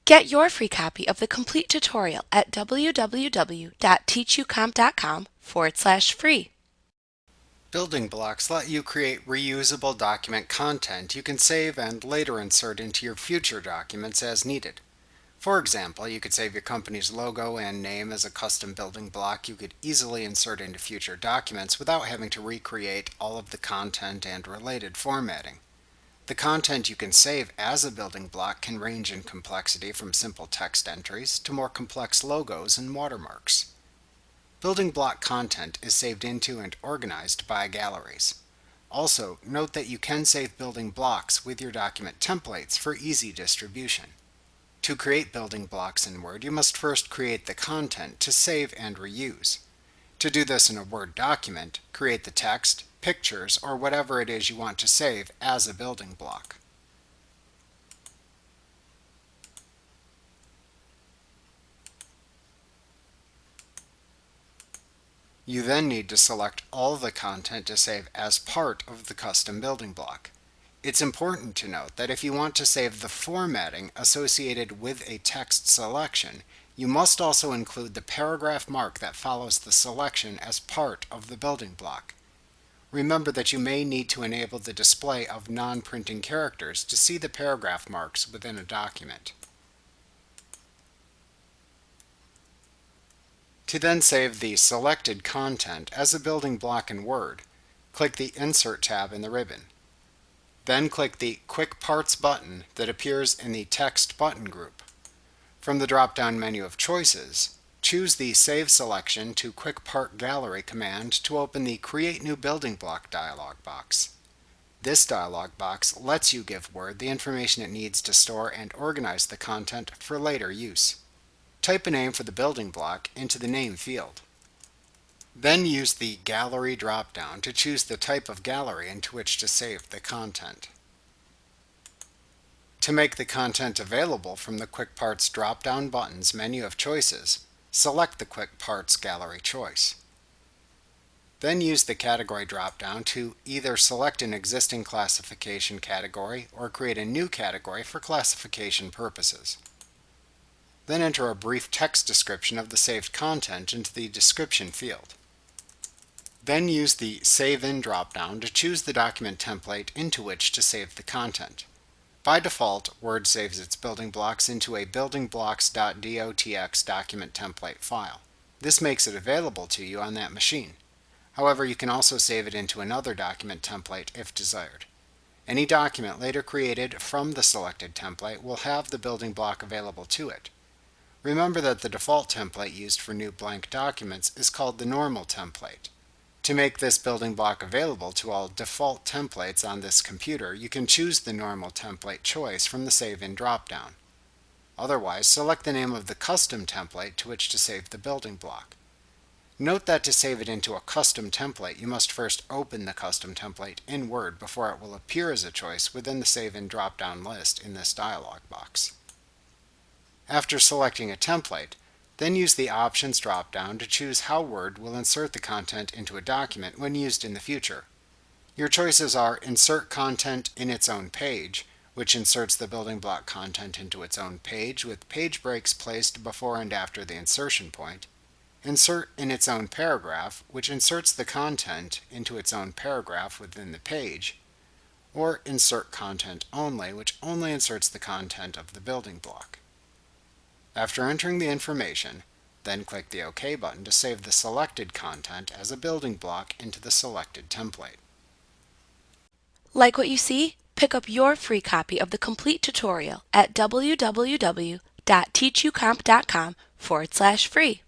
Get your free copy of the complete tutorial at www.teachucomp.com/free. Building blocks let you create reusable document content you can save and later insert into your future documents as needed. For example, you could save your company's logo and name as a custom building block you could easily insert into future documents without having to recreate all of the content and related formatting. The content you can save as a building block can range in complexity from simple text entries to more complex logos and watermarks. Building block content is saved into and organized by galleries. Also, note that you can save building blocks with your document templates for easy distribution. To create building blocks in Word, you must first create the content to save and reuse. To do this in a Word document, create the text, pictures, or whatever it is you want to save as a building block. You then need to select all the content to save as part of the custom building block. It's important to note that if you want to save the formatting associated with a text selection, you must also include the paragraph mark that follows the selection as part of the building block. Remember that you may need to enable the display of non-printing characters to see the paragraph marks within a document. To then save the selected content as a building block in Word, click the Insert tab in the ribbon. Then click the Quick Parts button that appears in the Text button group. From the drop-down menu of choices, choose the Save Selection to Quick Part Gallery command to open the Create New Building Block dialog box. This dialog box lets you give Word the information it needs to store and organize the content for later use. Type a name for the building block into the Name field. Then use the Gallery drop-down to choose the type of gallery into which to save the content. To make the content available from the Quick Parts drop-down button's menu of choices, select the Quick Parts Gallery choice. Then use the Category drop-down to either select an existing classification category or create a new category for classification purposes. Then enter a brief text description of the saved content into the Description field. Then use the Save In drop-down to choose the document template into which to save the content. By default, Word saves its building blocks into a buildingblocks.docx document template file. This makes it available to you on that machine. However, you can also save it into another document template if desired. Any document later created from the selected template will have the building block available to it. Remember that the default template used for new blank documents is called the normal template. To make this building block available to all default templates on this computer, you can choose the normal template choice from the Save In drop-down. Otherwise, select the name of the custom template to which to save the building block. Note that to save it into a custom template, you must first open the custom template in Word before it will appear as a choice within the Save In drop-down list in this dialog box. After selecting a template, then use the Options drop-down to choose how Word will insert the content into a document when used in the future. Your choices are Insert Content in its own page, which inserts the building block content into its own page with page breaks placed before and after the insertion point, Insert in its own paragraph, which inserts the content into its own paragraph within the page, or Insert Content Only, which only inserts the content of the building block. After entering the information, then click the OK button to save the selected content as a building block into the selected template. Like what you see? Pick up your free copy of the complete tutorial at www.teachucomp.com/free.